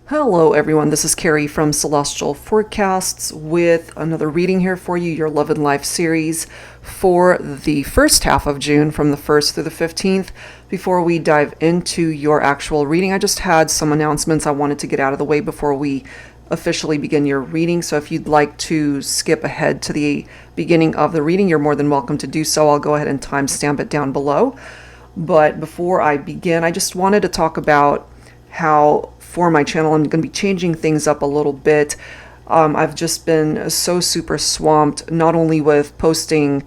Hello everyone, this is Carrie from Celestial Forecasts with another reading here for you, your Love and Life series for the first half of June from the 1st through the 15th. Before we dive into your actual reading, I just had some announcements I wanted to get out of the way before we officially begin your reading. So if you'd like to skip ahead to the beginning of the reading, you're more than welcome to do so. I'll go ahead and timestamp it down below. But before I begin, I just wanted to talk about how for my channel I'm going to be changing things up a little bit. I've just been so super swamped, not only with posting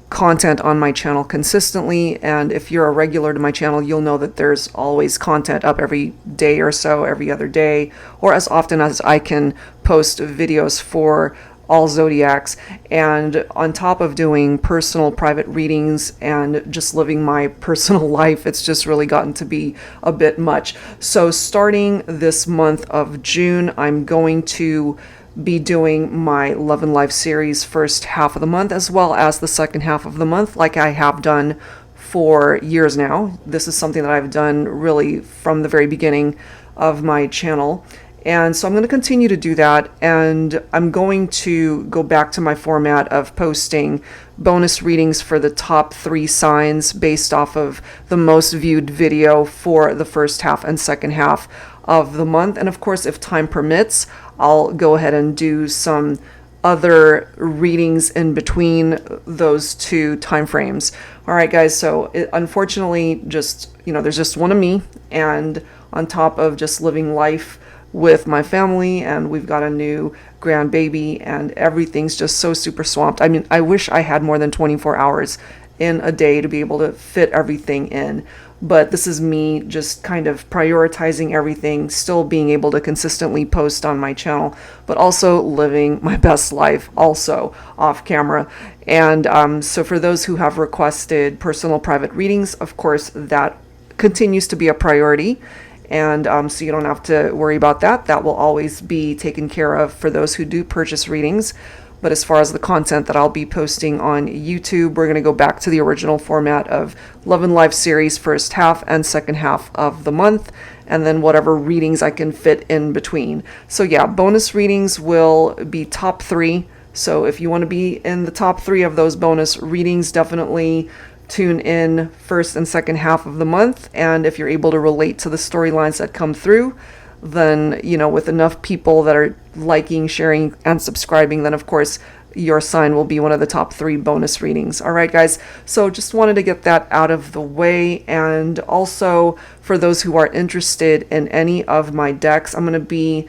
content on my channel consistently, and if you're a regular to my channel, you'll know that there's always content up every day or so, every other day, or as often as I can post videos for all zodiacs. And on top of doing personal private readings and just living my personal life, it's just really gotten to be a bit much. So starting this month of June, I'm going to be doing my Love and Life series first half of the month, as well as the second half of the month, like I have done for years now. This is something that I've done really from the very beginning of my channel. And so I'm going to continue to do that, and I'm going to go back to my format of posting bonus readings for the top 3 signs based off of the most viewed video for the first half and second half of the month. And of course, if time permits, I'll go ahead and do some other readings in between those 2 time frames. All right, guys, so unfortunately, there's just one of me, and on top of just living life with my family, and we've got a new grandbaby, and everything's just so super swamped. I mean, I wish I had more than 24 hours in a day to be able to fit everything in, but this is me just kind of prioritizing everything, still being able to consistently post on my channel, but also living my best life also off camera. And so for those who have requested personal private readings, of course that continues to be a priority. And so you don't have to worry about that. That will always be taken care of for those who do purchase readings. But as far as the content that I'll be posting on YouTube, we're going to go back to the original format of Love and Life series first half and second half of the month, and then whatever readings I can fit in between. So yeah, bonus readings will be top 3. So if you want to be in the top 3 of those bonus readings, definitely tune in first and second half of the month. And if you're able to relate to the storylines that come through, then, with enough people that are liking, sharing, and subscribing, then of course your sign will be one of the top 3 bonus readings. All right, guys. So just wanted to get that out of the way. And also for those who are interested in any of my decks, I'm going to be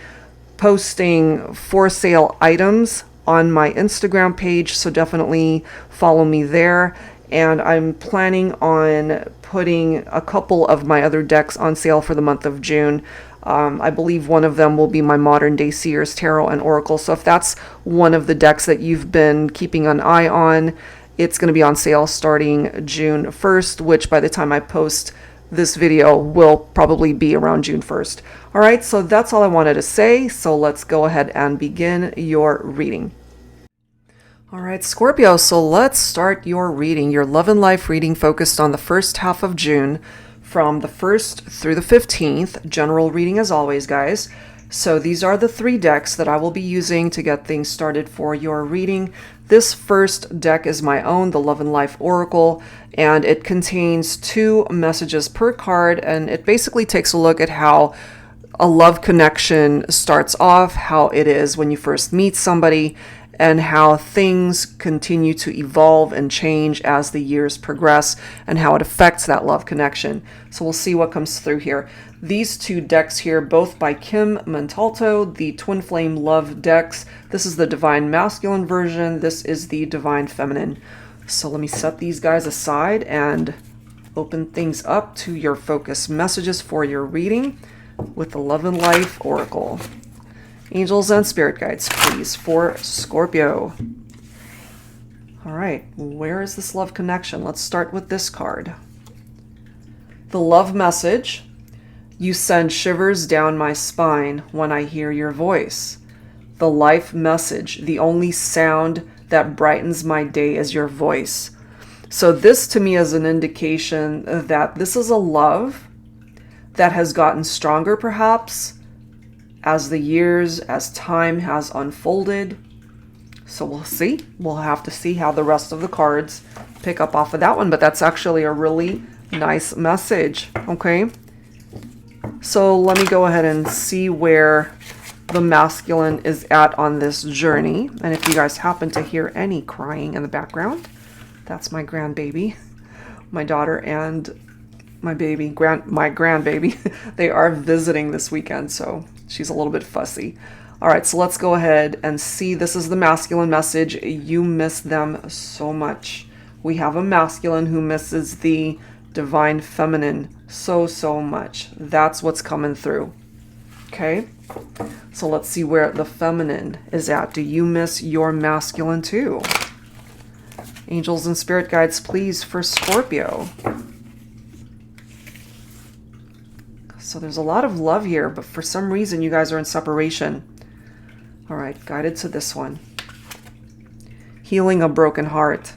posting for sale items on my Instagram page. So definitely follow me there. And I'm planning on putting a couple of my other decks on sale for the month of June. I believe one of them will be my Modern Day Seers, Tarot, and Oracle. So if that's one of the decks that you've been keeping an eye on, it's going to be on sale starting June 1st, which by the time I post this video will probably be around June 1st. All right, so that's all I wanted to say. So let's go ahead and begin your reading. All right, Scorpio, so let's start your reading, your Love and Life reading focused on the first half of June from the 1st through the 15th. General reading as always, guys. So these are the 3 decks that I will be using to get things started for your reading. This first deck is my own, the Love and Life Oracle, and it contains 2 messages per card, and it basically takes a look at how a love connection starts off, how it is when you first meet somebody, and how things continue to evolve and change as the years progress, and how it affects that love connection. So we'll see what comes through here. These 2 decks here, both by Kim Montalto, the Twin Flame Love decks. This is the Divine Masculine version. This is the Divine Feminine. So let me set these guys aside and open things up to your focus messages for your reading with the Love and Life Oracle. Angels and spirit guides, please, for Scorpio. All right, where is this love connection? Let's start with this card. The love message. You send shivers down my spine when I hear your voice. The life message. The only sound that brightens my day is your voice. So this to me is an indication that this is a love that has gotten stronger perhaps as the years, as time has unfolded. So we'll see. We'll have to see how the rest of the cards pick up off of that one. But that's actually a really nice message. Okay. So let me go ahead and see where the masculine is at on this journey. And if you guys happen to hear any crying in the background, that's my grandbaby, my daughter, and my baby, my grandbaby. They are visiting this weekend, so she's a little bit fussy. All right, so let's go ahead and see. This is the masculine message. You miss them so much. We have a masculine who misses the divine feminine so much. That's what's coming through. Okay, so let's see where the feminine is at. Do you miss your masculine too? Angels and spirit guides, please, for Scorpio. So there's a lot of love here, but for some reason you guys are in separation. All right, guided to this one. Healing a broken heart.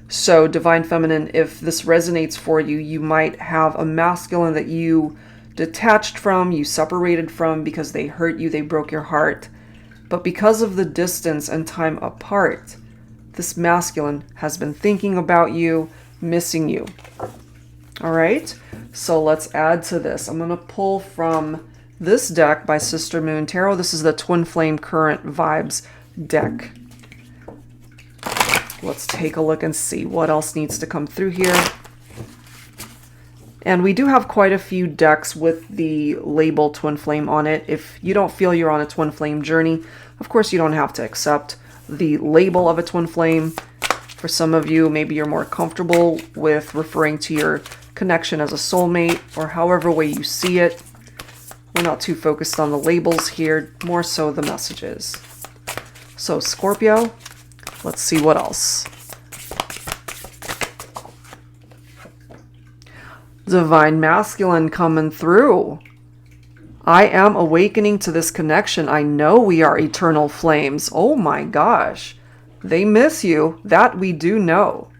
So divine feminine, if this resonates for you, you might have a masculine that you detached from, you separated from because they hurt you, they broke your heart. But because of the distance and time apart, this masculine has been thinking about you, missing you. All right, so let's add to this. I'm going to pull from this deck by Sister Moon Tarot. This is the Twin Flame Current Vibes deck. Let's take a look and see what else needs to come through here. And we do have quite a few decks with the label Twin Flame on it. If you don't feel you're on a Twin Flame journey, of course you don't have to accept the label of a Twin Flame. For some of you, maybe you're more comfortable with referring to your connection as a soulmate, or however way you see it. We're not too focused on the labels here, more so the messages. So Scorpio, let's see what else. Divine masculine coming through. I am awakening to this connection. I know we are eternal flames. Oh my gosh. They miss you. That we do know.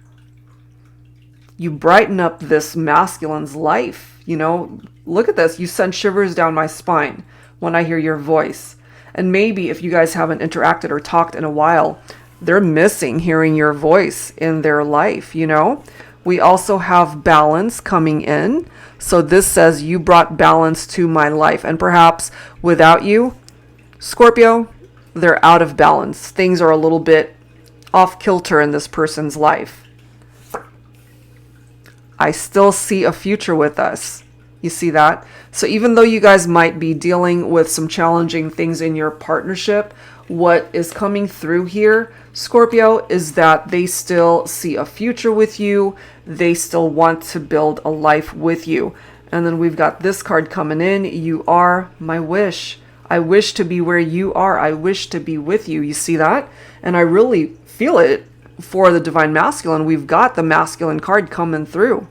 You brighten up this masculine's life. You know, look at this. You send shivers down my spine when I hear your voice. And maybe if you guys haven't interacted or talked in a while, they're missing hearing your voice in their life, you know? We also have balance coming in. So this says you brought balance to my life. And perhaps without you, Scorpio, they're out of balance. Things are a little bit off kilter in this person's life. I still see a future with us. You see that? So even though you guys might be dealing with some challenging things in your partnership, what is coming through here, Scorpio, is that they still see a future with you. They still want to build a life with you. And then we've got this card coming in. You are my wish. I wish to be where you are. I wish to be with you. You see that? And I really feel it for the divine masculine. We've got the masculine card coming through.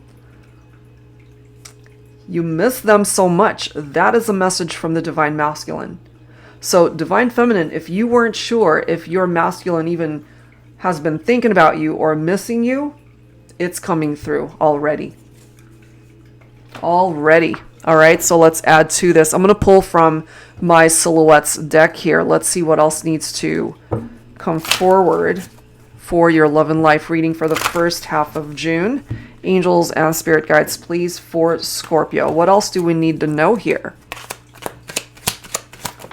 You miss them so much. That is a message from the divine masculine. So divine feminine, if you weren't sure if your masculine even has been thinking about you or missing you, it's coming through already. All right, so let's add to this. I'm going to pull from my Silhouettes deck here. Let's see what else needs to come forward for your love and life reading for the first half of June. Angels and spirit guides, please, for Scorpio. What else do we need to know here?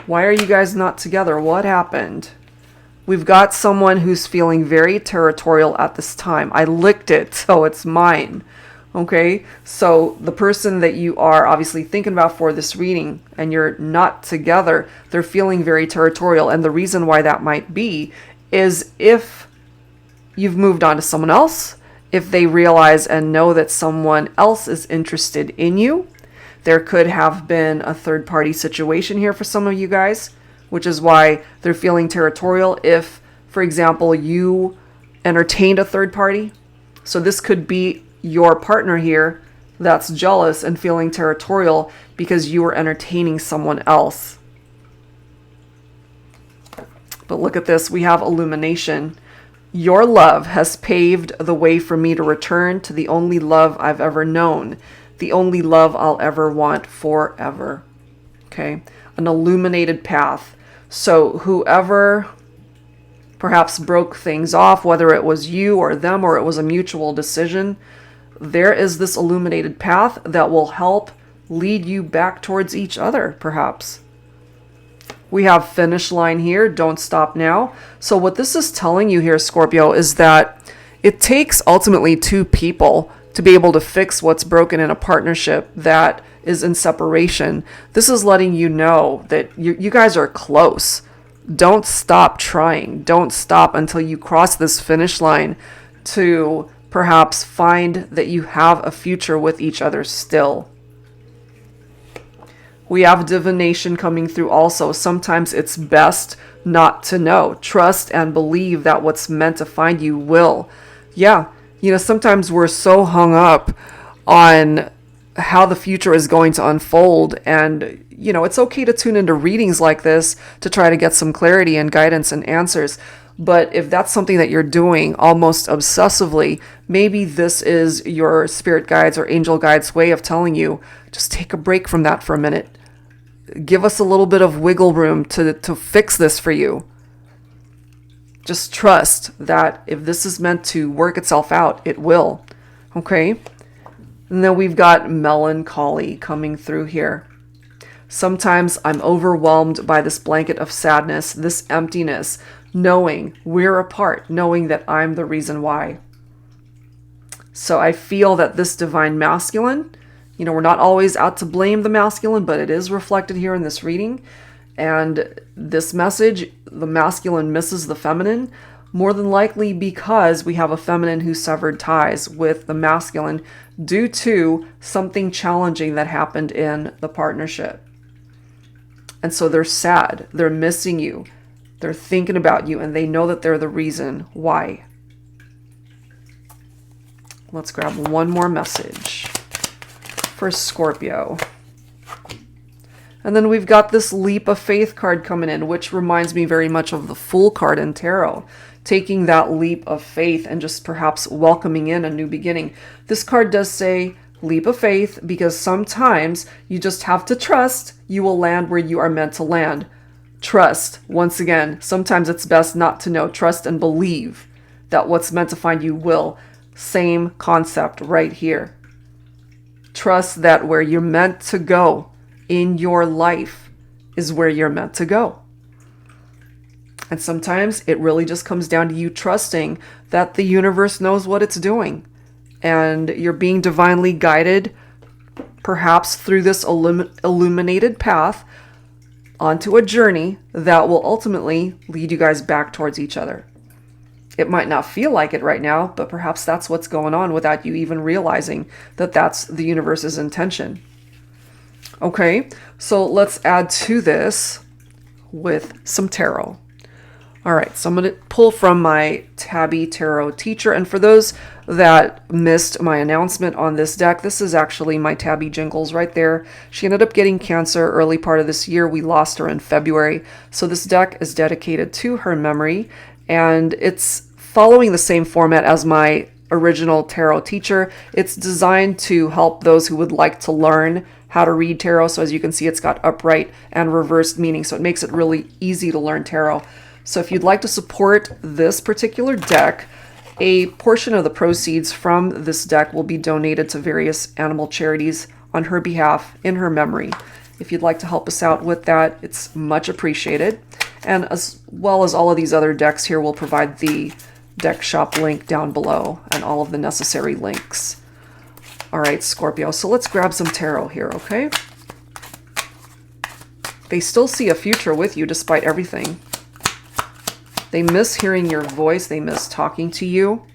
Why are you guys not together? What happened? We've got someone who's feeling very territorial at this time. I licked it, so it's mine. Okay, so the person that you are obviously thinking about for this reading and you're not together, they're feeling very territorial. And the reason why that might be is if you've moved on to someone else, if they realize and know that someone else is interested in you. There could have been a third-party situation here for some of you guys, which is why they're feeling territorial. If, for example, you entertained a third party, so this could be your partner here that's jealous and feeling territorial because you were entertaining someone else. But look at this. We have illumination. Your love has paved the way for me to return to the only love I've ever known, the only love I'll ever want forever. Okay, an illuminated path. So whoever perhaps broke things off, whether it was you or them or it was a mutual decision, there is this illuminated path that will help lead you back towards each other, perhaps. We have finish line here, don't stop now. So what this is telling you here, Scorpio, is that it takes ultimately two people to be able to fix what's broken in a partnership that is in separation. This is letting you know that you guys are close. Don't stop trying. Don't stop until you cross this finish line to perhaps find that you have a future with each other still. We have divination coming through also. Sometimes it's best not to know. Trust and believe that what's meant to find you will. Yeah, sometimes we're so hung up on how the future is going to unfold. And, it's okay to tune into readings like this to try to get some clarity and guidance and answers. But if that's something that you're doing almost obsessively, maybe this is your spirit guides or angel guides' way of telling you, just take a break from that for a minute. Give us a little bit of wiggle room to fix this for you. Just trust that if this is meant to work itself out, it will. Okay? And then we've got melancholy coming through here. Sometimes I'm overwhelmed by this blanket of sadness, this emptiness, knowing we're apart, knowing that I'm the reason why. So I feel that this divine masculine, we're not always out to blame the masculine, but it is reflected here in this reading. And this message, the masculine misses the feminine, more than likely because we have a feminine who severed ties with the masculine due to something challenging that happened in the partnership. And so they're sad, they're missing you, they're thinking about you, and they know that they're the reason why. Let's grab one more message for Scorpio. And then we've got this leap of faith card coming in, which reminds me very much of the Fool card in tarot. Taking that leap of faith and just perhaps welcoming in a new beginning. This card does say leap of faith because sometimes you just have to trust you will land where you are meant to land. Trust. Once again, sometimes it's best not to know. Trust and believe that what's meant to find you will. Same concept right here. Trust that where you're meant to go in your life is where you're meant to go. And sometimes it really just comes down to you trusting that the universe knows what it's doing. And you're being divinely guided, perhaps through this illuminated path, onto a journey that will ultimately lead you guys back towards each other. It might not feel like it right now, but perhaps that's what's going on without you even realizing that that's the universe's intention. Okay, so let's add to this with some tarot. All right, so I'm going to pull from my Tabby Tarot Teacher. And for those that missed my announcement on this deck, this is actually my Tabby Jingles right there. She ended up getting cancer early part of this year. We lost her in February. So this deck is dedicated to her memory. And it's following the same format as my original Tarot Teacher. It's designed to help those who would like to learn how to read tarot. So as you can see, it's got upright and reversed meaning. So it makes it really easy to learn tarot. So if you'd like to support this particular deck, a portion of the proceeds from this deck will be donated to various animal charities on her behalf in her memory. If you'd like to help us out with that, it's much appreciated. And as well as all of these other decks here, we'll provide the deck shop link down below and all of the necessary links. All right, Scorpio, so let's grab some tarot here, okay? They still see a future with you despite everything. They miss hearing your voice. They miss talking to you.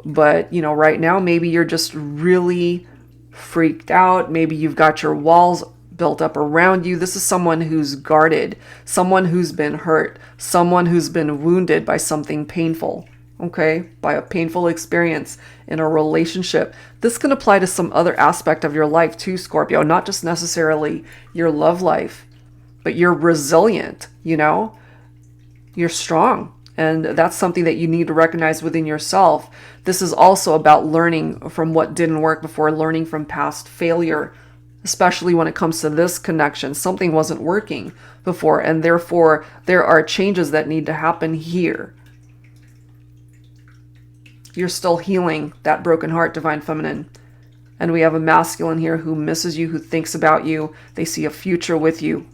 But, right now, maybe you're just really freaked out. Maybe you've got your walls built up around you. This is someone who's guarded, someone who's been hurt, someone who's been wounded by something painful, okay? By a painful experience in a relationship. This can apply to some other aspect of your life too, Scorpio, not just necessarily your love life, but you're resilient, You're strong, and that's something that you need to recognize within yourself. This is also about learning from what didn't work before, learning from past failure, especially when it comes to this connection. Something wasn't working before, and therefore there are changes that need to happen here. You're still healing that broken heart, Divine Feminine. And we have a masculine here who misses you, who thinks about you. They see a future with you.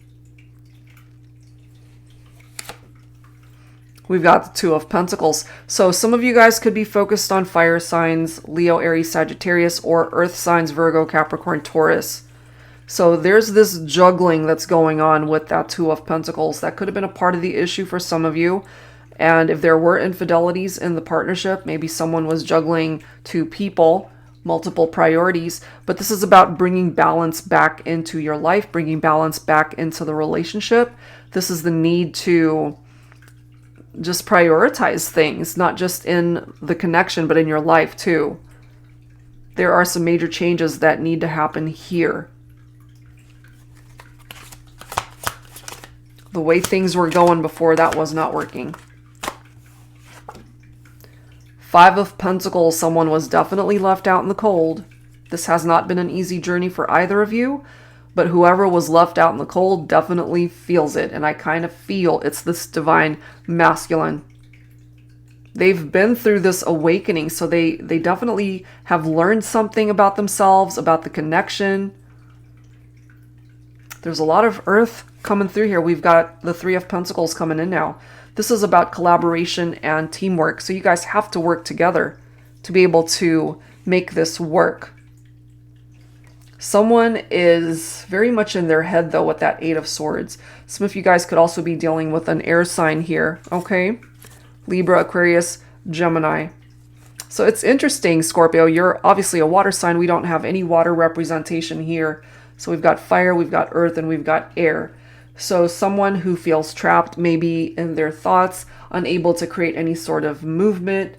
We've got the Two of Pentacles. So some of you guys could be focused on fire signs, Leo, Aries, Sagittarius, or earth signs, Virgo, Capricorn, Taurus. So there's this juggling that's going on with that Two of Pentacles. That could have been a part of the issue for some of you. And if there were infidelities in the partnership, maybe someone was juggling two people, multiple priorities. But this is about bringing balance back into your life, bringing balance back into the relationship. This is the need to just prioritize things, not just in the connection, but in your life too. There are some major changes that need to happen here. The way things were going before, that was not working. Five of Pentacles, someone was definitely left out in the cold. This has not been an easy journey for either of you, but whoever was left out in the cold definitely feels it. And I kind of feel it's this Divine Masculine. They've been through this awakening, so they definitely have learned something about themselves, about the connection. There's a lot of earth coming through here. We've got the Three of Pentacles coming in now. This is about collaboration and teamwork. So you guys have to work together to be able to make this work. Someone is very much in their head, though, with that Eight of Swords. Some of you guys could also be dealing with an air sign here, okay? Libra, Aquarius, Gemini. So it's interesting, Scorpio. You're obviously a water sign. We don't have any water representation here. So we've got fire, we've got earth, and we've got air. So someone who feels trapped, maybe in their thoughts, unable to create any sort of movement,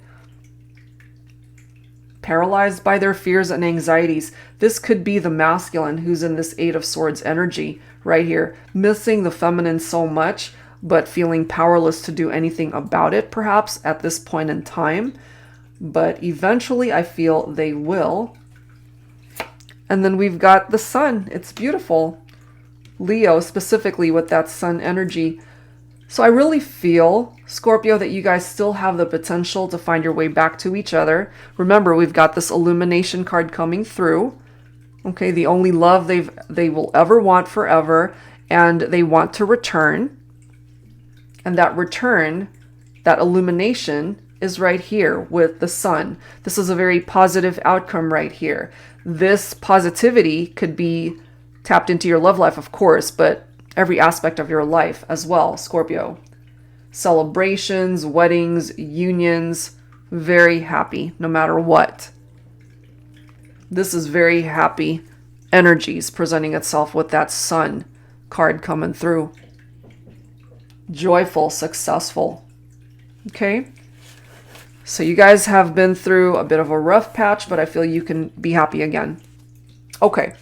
paralyzed by their fears and anxieties. This could be the masculine who's in this Eight of Swords energy right here, missing the feminine so much, but feeling powerless to do anything about it, perhaps at this point in time. But eventually I feel they will. And then we've got the Sun. It's beautiful. Leo, specifically with that Sun energy. So I really feel, Scorpio, that you guys still have the potential to find your way back to each other. Remember, we've got this Illumination card coming through. Okay, the only love they will ever want forever, and they want to return. And that return, that illumination, is right here with the Sun. This is a very positive outcome right here. This positivity could be tapped into your love life, of course, but every aspect of your life as well, Scorpio. Celebrations, weddings, unions, very happy no matter what. This is very happy energies presenting itself with that Sun card coming through. Joyful, successful. Okay? So you guys have been through a bit of a rough patch, but I feel you can be happy again. Okay.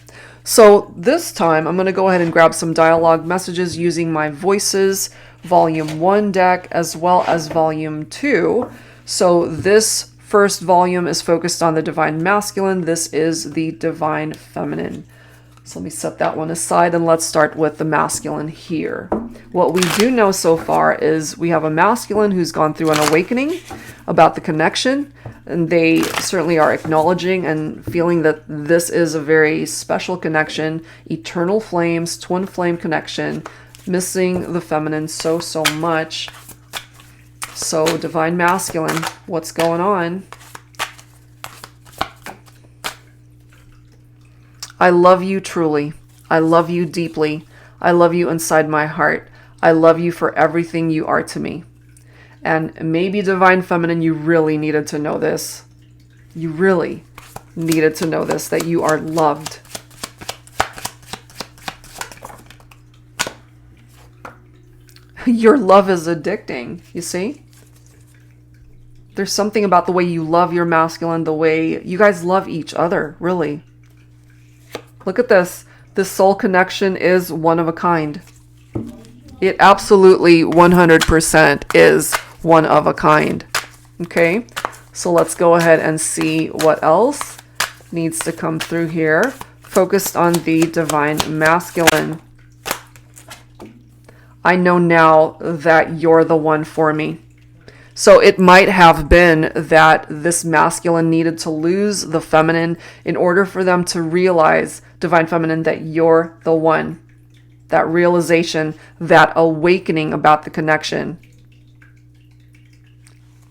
So this time I'm going to go ahead and grab some dialogue messages using my Voices Volume 1 deck as well as Volume 2. So this first volume is focused on the Divine Masculine. This is the Divine Feminine. So let me set that one aside and let's start with the masculine here. What we do know so far is we have a masculine who's gone through an awakening about the connection, and they certainly are acknowledging and feeling that this is a very special connection, eternal flames, twin flame connection, missing the feminine so much. So Divine Masculine, what's going on? I love you truly. I love you deeply. I love you inside my heart. I love you for everything you are to me. And maybe Divine Feminine, you really needed to know this. You really needed to know this, that you are loved. Your love is addicting, you see? There's something about the way you love your masculine, the way you guys love each other, really. Look at this. This soul connection is one of a kind. It absolutely 100% is one of a kind. Okay, so let's go ahead and see what else needs to come through here focused on the divine masculine. I know now that you're the one for me. So it might have been that this masculine needed to lose the feminine in order for them to realize, divine feminine, that you're the one. That realization, that awakening about the connection.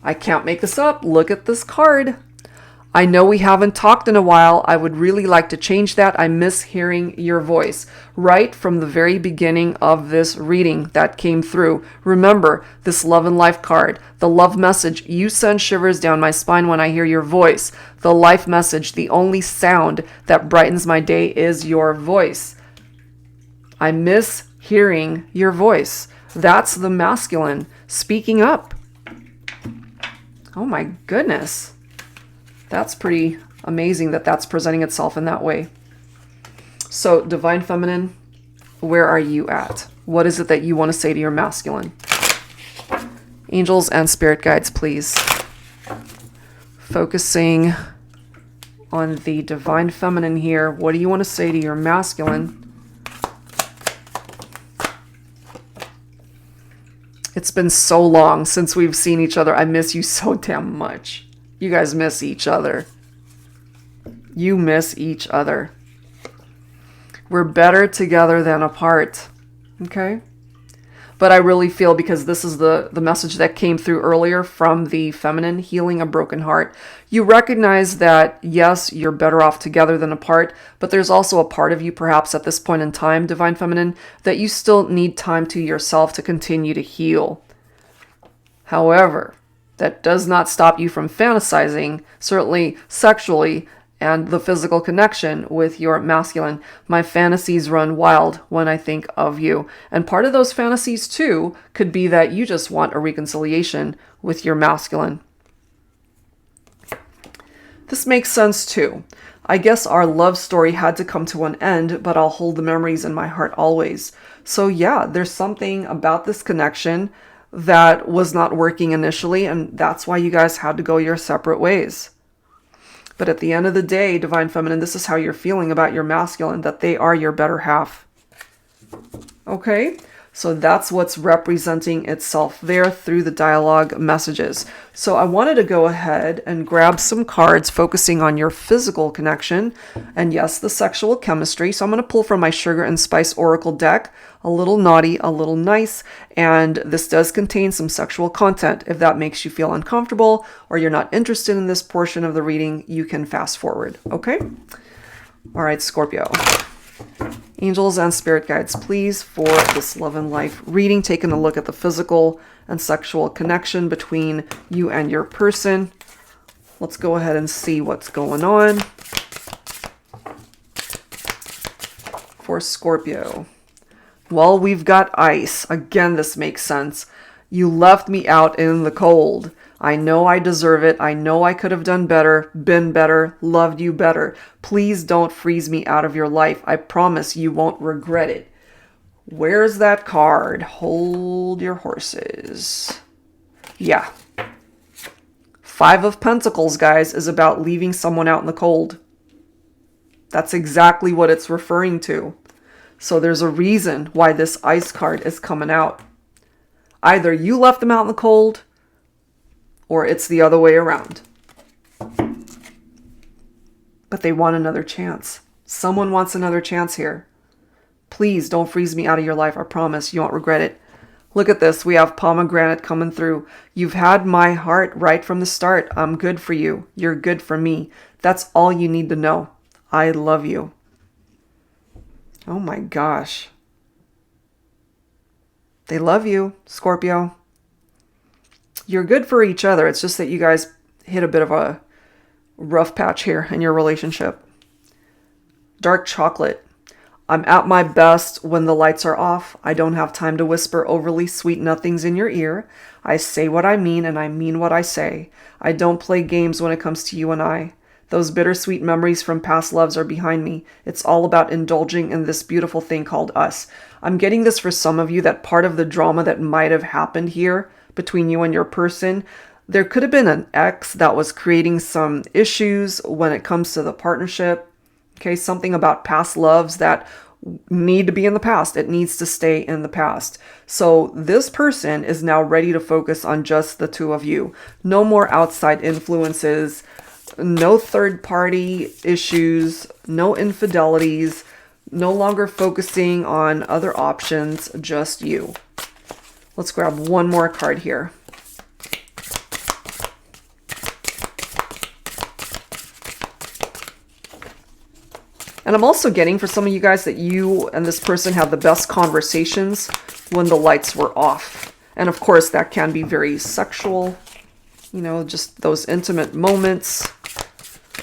I can't make this up. Look at this card. I know we haven't talked in a while. I would really like to change that. I miss hearing your voice. Right from the very beginning of this reading that came through. Remember this love and life card. The love message. You send shivers down my spine when I hear your voice. The life message. The only sound that brightens my day is your voice. I miss hearing your voice. That's the masculine speaking up. Oh my goodness. That's pretty amazing that that's presenting itself in that way. So, divine feminine, where are you at? What is it that you want to say to your masculine? Angels and spirit guides, please. Focusing on the divine feminine here. What do you want to say to your masculine? It's been so long since we've seen each other. I miss you so damn much. You guys miss each other. You miss each other. We're better together than apart. Okay? But I really feel, because this is the message that came through earlier from the feminine, healing a broken heart. You recognize that, yes, you're better off together than apart, but there's also a part of you, perhaps at this point in time, divine feminine, that you still need time to yourself to continue to heal. However, that does not stop you from fantasizing, certainly sexually, and the physical connection with your masculine. My fantasies run wild when I think of you. And part of those fantasies, too, could be that you just want a reconciliation with your masculine. This makes sense, too. I guess our love story had to come to an end, but I'll hold the memories in my heart always. So yeah, there's something about this connection that was not working initially, and that's why you guys had to go your separate ways. But at the end of the day, divine feminine, this is how you're feeling about your masculine, that they are your better half. Okay? So that's what's representing itself there through the dialogue messages. So I wanted to go ahead and grab some cards focusing on your physical connection. And yes, the sexual chemistry. So I'm going to pull from my Sugar and Spice Oracle deck. A little naughty, a little nice. And this does contain some sexual content. If that makes you feel uncomfortable or you're not interested in this portion of the reading, you can fast forward. Okay? All right, Scorpio. Angels and spirit guides, please, for this love and life reading, taking a look at the physical and sexual connection between you and your person. Let's go ahead and see what's going on for Scorpio. Well, we've got ice. Again, this makes sense. You left me out in the cold. I know I deserve it. I know I could have done better, been better, loved you better. Please don't freeze me out of your life. I promise you won't regret it. Where's that card? Hold your horses. Yeah. 5 of Pentacles, guys, is about leaving someone out in the cold. That's exactly what it's referring to. So there's a reason why this ice card is coming out. Either you left them out in the cold, or it's the other way around. But they want another chance. Someone wants another chance here. Please don't freeze me out of your life. I promise you won't regret it. Look at this. We have pomegranate coming through. You've had my heart right from the start. I'm good for you. You're good for me. That's all you need to know. I love you. Oh my gosh. They love you, Scorpio. You're good for each other. It's just that you guys hit a bit of a rough patch here in your relationship. Dark chocolate. I'm at my best when the lights are off. I don't have time to whisper overly sweet nothings in your ear. I say what I mean and I mean what I say. I don't play games when it comes to you and I. Those bittersweet memories from past loves are behind me. It's all about indulging in this beautiful thing called us. I'm getting this for some of you, that part of the drama that might have happened here between you and your person, there could have been an ex that was creating some issues when it comes to the partnership. Okay, something about past loves that need to be in the past. It needs to stay in the past. So this person is now ready to focus on just the two of you. No more outside influences, no third party issues, no infidelities, no longer focusing on other options, just you. Let's grab one more card here. And I'm also getting for some of you guys that you and this person have the best conversations when the lights were off. And of course, that can be very sexual, you know, just those intimate moments.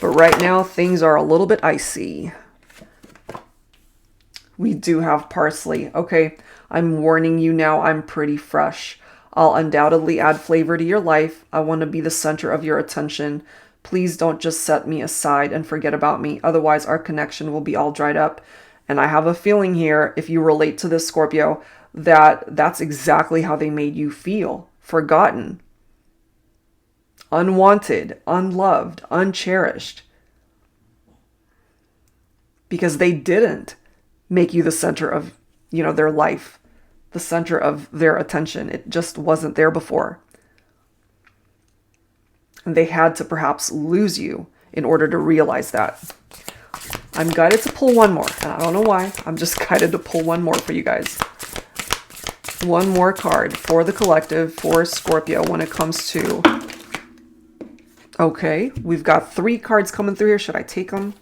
But right now, things are a little bit icy. We do have parsley. Okay, I'm warning you now, I'm pretty fresh. I'll undoubtedly add flavor to your life. I want to be the center of your attention. Please don't just set me aside and forget about me. Otherwise, our connection will be all dried up. And I have a feeling here, if you relate to this, Scorpio, that that's exactly how they made you feel. Forgotten, unwanted, unloved, uncherished. Because they didn't make you the center of, you know, their life, the center of their attention. It just wasn't there before. And they had to perhaps lose you in order to realize that. I'm guided to pull one more. And I don't know why. I'm just guided to pull one more for you guys. One more card for the collective, for Scorpio, when it comes to... Okay, we've got 3 cards coming through here. Should I take them?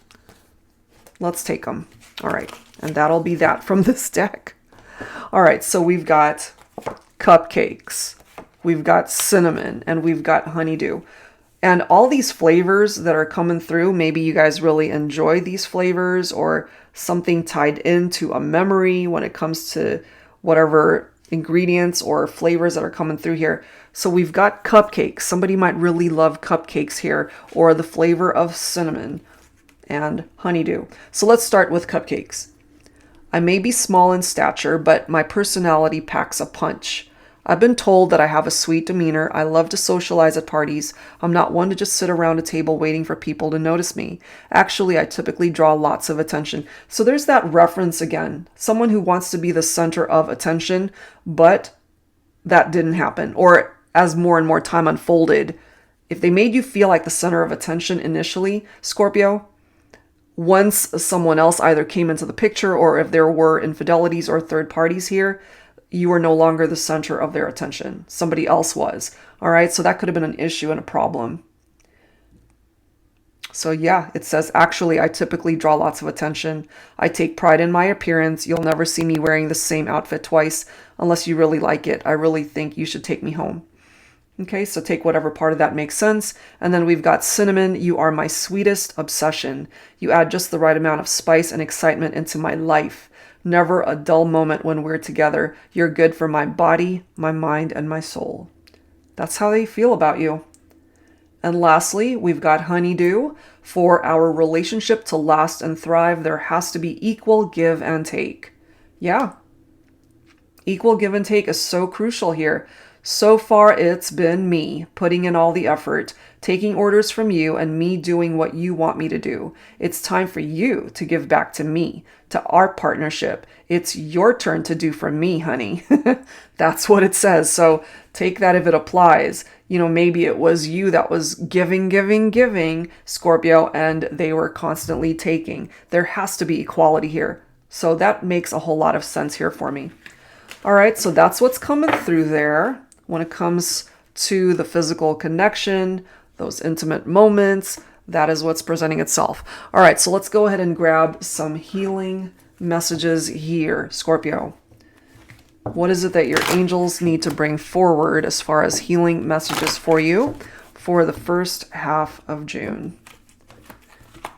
Let's take them. All right. And that'll be that from this deck. All right, so we've got cupcakes. We've got cinnamon. And we've got honeydew. And all these flavors that are coming through, maybe you guys really enjoy these flavors or something tied into a memory when it comes to whatever ingredients or flavors that are coming through here. So we've got cupcakes. Somebody might really love cupcakes here, or the flavor of cinnamon and honeydew. So let's start with cupcakes. I may be small in stature, but my personality packs a punch. I've been told that I have a sweet demeanor. I love to socialize at parties. I'm not one to just sit around a table waiting for people to notice me. Actually, I typically draw lots of attention. So there's that reference again. Someone who wants to be the center of attention, but that didn't happen. Or as more and more time unfolded, if they made you feel like the center of attention initially, Scorpio, once someone else either came into the picture or if there were infidelities or third parties here, you are no longer the center of their attention. Somebody else was. All right, so that could have been an issue and a problem. So yeah, it says, actually, I typically draw lots of attention. I take pride in my appearance. You'll never see me wearing the same outfit twice unless you really like it. I really think you should take me home. Okay, so take whatever part of that makes sense. And then we've got cinnamon. You are my sweetest obsession. You add just the right amount of spice and excitement into my life. Never a dull moment when we're together. You're good for my body, my mind, and my soul. That's how they feel about you. And lastly, we've got honeydew. For our relationship to last and thrive, there has to be equal give and take. Yeah. Equal give and take is so crucial here. So far, it's been me putting in all the effort, taking orders from you, and me doing what you want me to do. It's time for you to give back to me, to our partnership. It's your turn to do for me, honey. That's what it says. So take that if it applies. You know, maybe it was you that was giving, Scorpio, and they were constantly taking. There has to be equality here. So that makes a whole lot of sense here for me. All right, so that's what's coming through there when it comes to the physical connection, those intimate moments. That is what's presenting itself. All right, so let's go ahead and grab some healing messages here, Scorpio. What is it that your angels need to bring forward as far as healing messages for you for the first half of June?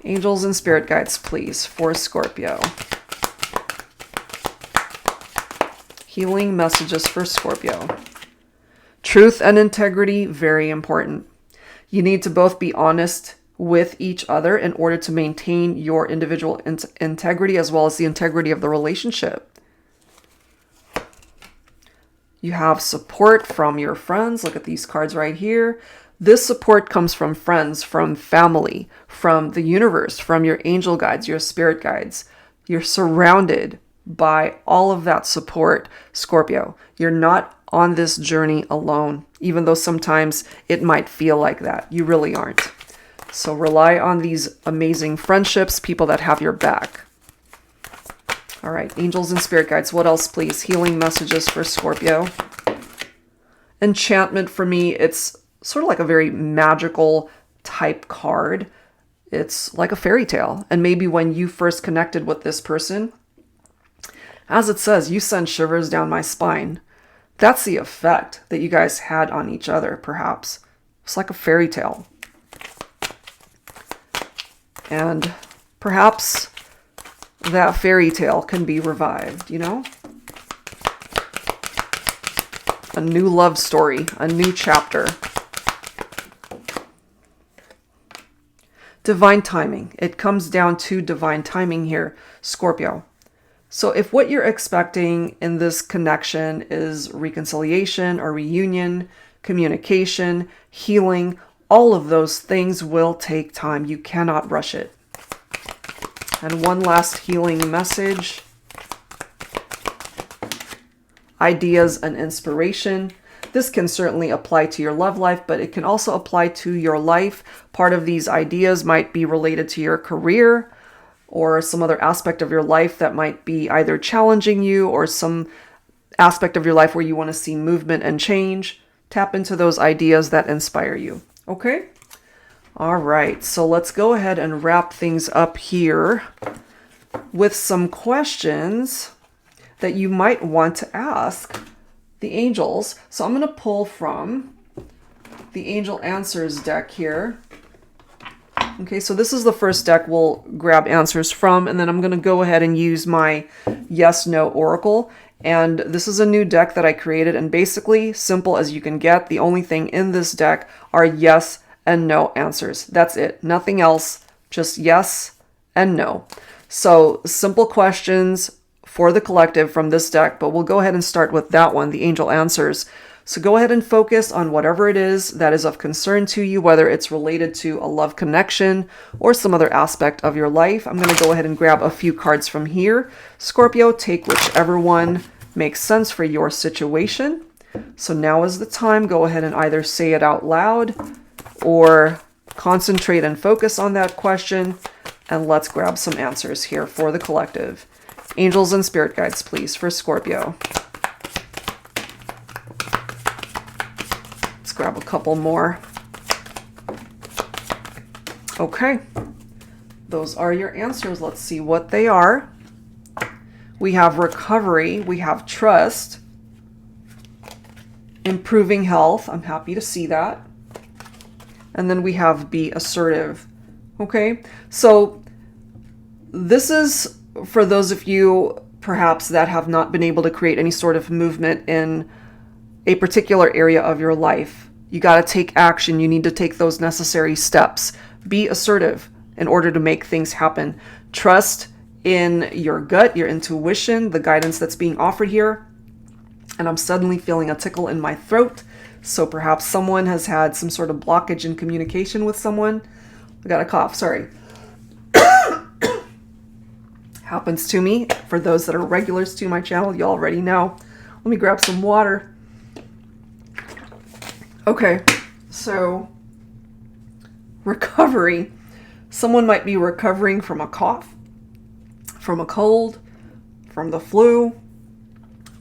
Angels and spirit guides, please, for Scorpio. Healing messages for Scorpio. Truth and integrity, very important. You need to both be honest with each other in order to maintain your individual integrity as well as the integrity of the relationship. You have support from your friends. Look at these cards right here. This support comes from friends, from family, from the universe, from your angel guides, your spirit guides. You're surrounded by all of that support, Scorpio. You're not on this journey alone, even though sometimes it might feel like that. You really aren't. So rely on these amazing friendships, people that have your back. All right, angels and spirit guides. What else, please? Healing messages for Scorpio. Enchantment, for me, it's sort of like a very magical type card. It's like a fairy tale. And maybe when you first connected with this person, as it says, you send shivers down my spine. That's the effect that you guys had on each other, perhaps. It's like a fairy tale. And perhaps that fairy tale can be revived, you know? A new love story, a new chapter. Divine timing. It comes down to divine timing here, Scorpio. So if what you're expecting in this connection is reconciliation or reunion, communication, healing, all of those things will take time. You cannot rush it. And one last healing message. Ideas and inspiration. This can certainly apply to your love life, but it can also apply to your life. Part of these ideas might be related to your career or some other aspect of your life that might be either challenging you or some aspect of your life where you want to see movement and change. Tap into those ideas that inspire you. Okay? All right, so let's go ahead and wrap things up here with some questions that you might want to ask the angels. So I'm going to pull from the Angel Answers deck here. Okay, so this is the first deck we'll grab answers from, and then I'm going to go ahead and use my yes/no oracle. And this is a new deck that I created, and basically, simple as you can get, the only thing in this deck are yes and no answers. That's it. Nothing else, just yes and no. So simple questions for the collective from this deck, but we'll go ahead and start with that one, the Angel Answers. So go ahead and focus on whatever it is that is of concern to you, whether it's related to a love connection or some other aspect of your life. I'm going to go ahead and grab a few cards from here. Scorpio, take whichever one makes sense for your situation. So now is the time. Go ahead and either say it out loud or concentrate and focus on that question. And let's grab some answers here for the collective. Angels and spirit guides, please, for Scorpio. Let's grab a couple more. Okay. Those are your answers. Let's see what they are. We have recovery. We have trust. Improving health. I'm happy to see that. And then we have be assertive. Okay. So this is for those of you perhaps that have not been able to create any sort of movement in a particular area of your life. You got to take action. You need to take those necessary steps. Be assertive in order to make things happen. Trust in your gut, your intuition, the guidance that's being offered here. And I'm suddenly feeling a tickle in my throat. So perhaps someone has had some sort of blockage in communication with someone. I got a cough, sorry. Happens to me. For those that are regulars to my channel, you already know. Let me grab some water. Okay, so recovery. Someone might be recovering from a cough, from a cold, from the flu,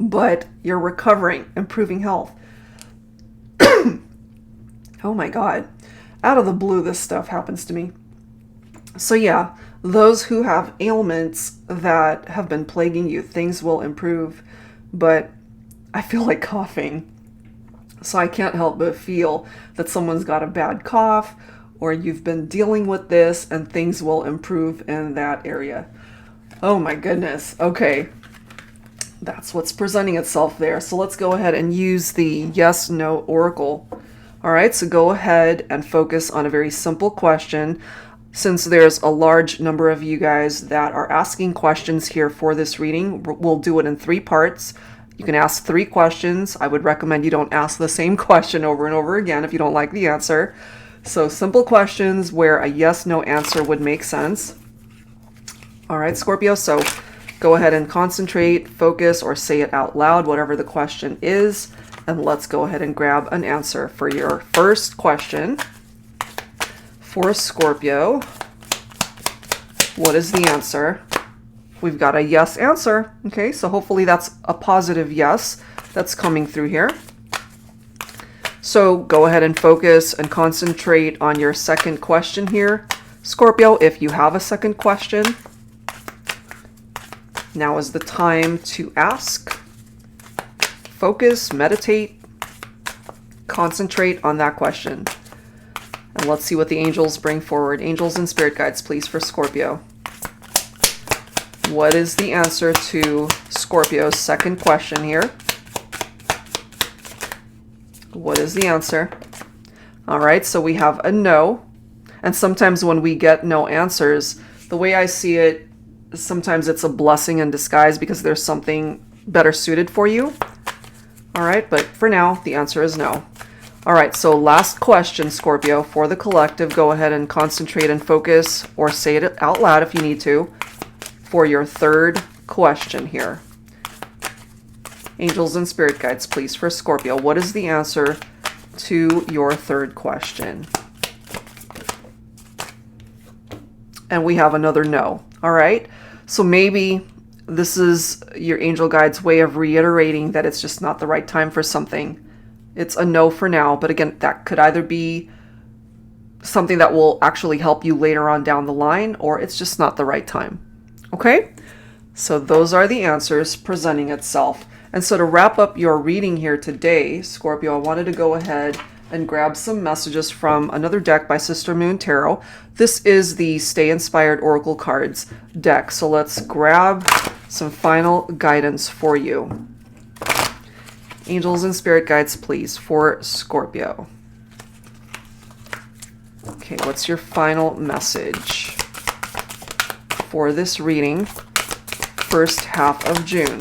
but you're recovering, improving health. Oh my God. Out of the blue, this stuff happens to me. So yeah, those who have ailments that have been plaguing you, things will improve, but I feel like coughing. So I can't help but feel that someone's got a bad cough or you've been dealing with this and things will improve in that area. Oh my goodness. Okay. That's what's presenting itself there. So let's go ahead and use the yes/no oracle. All right, so go ahead and focus on a very simple question. Since there's a large number of you guys that are asking questions here for this reading, we'll do it in 3 parts. You can ask 3 questions. I would recommend you don't ask the same question over and over again if you don't like the answer. So simple questions where a yes/no answer would make sense. All right, Scorpio, so go ahead and concentrate, focus, or say it out loud, whatever the question is. And let's go ahead and grab an answer for your first question. For Scorpio, what is the answer? We've got a yes answer. Okay, so hopefully that's a positive yes that's coming through here. So go ahead and focus and concentrate on your second question here, Scorpio, if you have a second question. Now is the time to ask, focus, meditate, concentrate on that question. And let's see what the angels bring forward. Angels and spirit guides, please, for Scorpio. What is the answer to Scorpio's second question here? What is the answer? All right, so we have a no. And sometimes when we get no answers, the way I see it, sometimes it's a blessing in disguise because there's something better suited for you. All right, but for now, the answer is no. All right, so last question, Scorpio, for the collective. Go ahead and concentrate and focus, or say it out loud if you need to, for your third question here. Angels and spirit guides, please, for Scorpio. What is the answer to your third question? And we have another no. All right, so maybe this is your angel guide's way of reiterating that it's just not the right time for something. It's a no for now, but again, that could either be something that will actually help you later on down the line, or it's just not the right time. Okay? So those are the answers presenting itself. And so to wrap up your reading here today, Scorpio, I wanted to go ahead and grab some messages from another deck by Sister Moon Tarot. This is the Stay Inspired Oracle Cards deck. So let's grab some final guidance for you. Angels and spirit guides, please, for Scorpio. Okay, what's your final message for this reading, first half of June?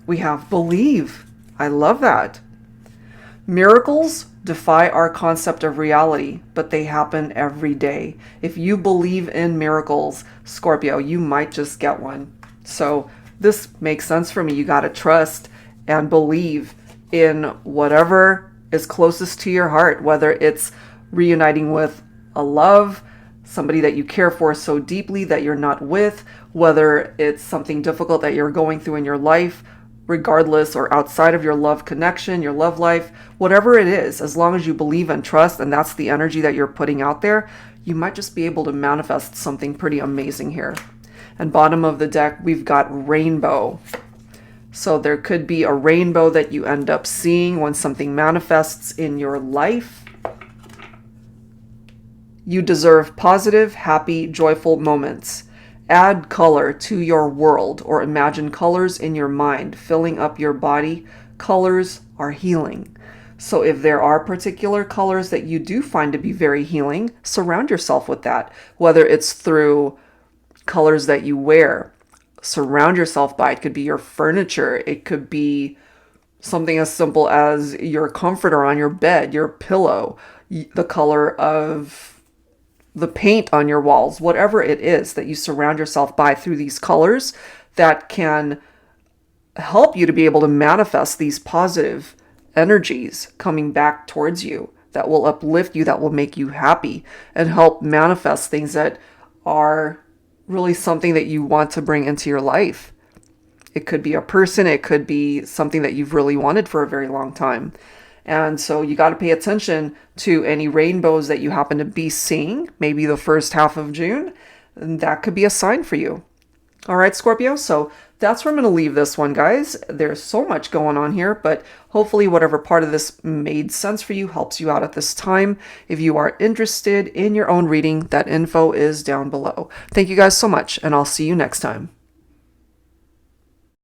We have believe. I love that. Miracles defy our concept of reality, but they happen every day. If you believe in miracles, Scorpio, you might just get one. So this makes sense for me. You got to trust and believe in whatever is closest to your heart, whether it's reuniting with a love, somebody that you care for so deeply that you're not with, whether it's something difficult that you're going through in your life, regardless or outside of your love connection, your love life, whatever it is, as long as you believe and trust, and that's the energy that you're putting out there, you might just be able to manifest something pretty amazing here. And bottom of the deck, we've got rainbow. So there could be a rainbow that you end up seeing when something manifests in your life. You deserve positive, happy, joyful moments. Add color to your world, or imagine colors in your mind filling up your body. Colors are healing. So if there are particular colors that you do find to be very healing, surround yourself with that, whether it's through colors that you wear. Surround yourself by it. Could be your furniture. It could be something as simple as your comforter on your bed, your pillow, the color of the paint on your walls, whatever it is that you surround yourself by through these colors that can help you to be able to manifest these positive energies coming back towards you that will uplift you, that will make you happy, and help manifest things that are really something that you want to bring into your life. It could be a person, it could be something that you've really wanted for a very long time. And so you got to pay attention to any rainbows that you happen to be seeing, maybe the first half of June, and that could be a sign for you. All right, Scorpio, so that's where I'm going to leave this one, guys. There's so much going on here, but hopefully whatever part of this made sense for you helps you out at this time. If you are interested in your own reading, that info is down below. Thank you guys so much, and I'll see you next time.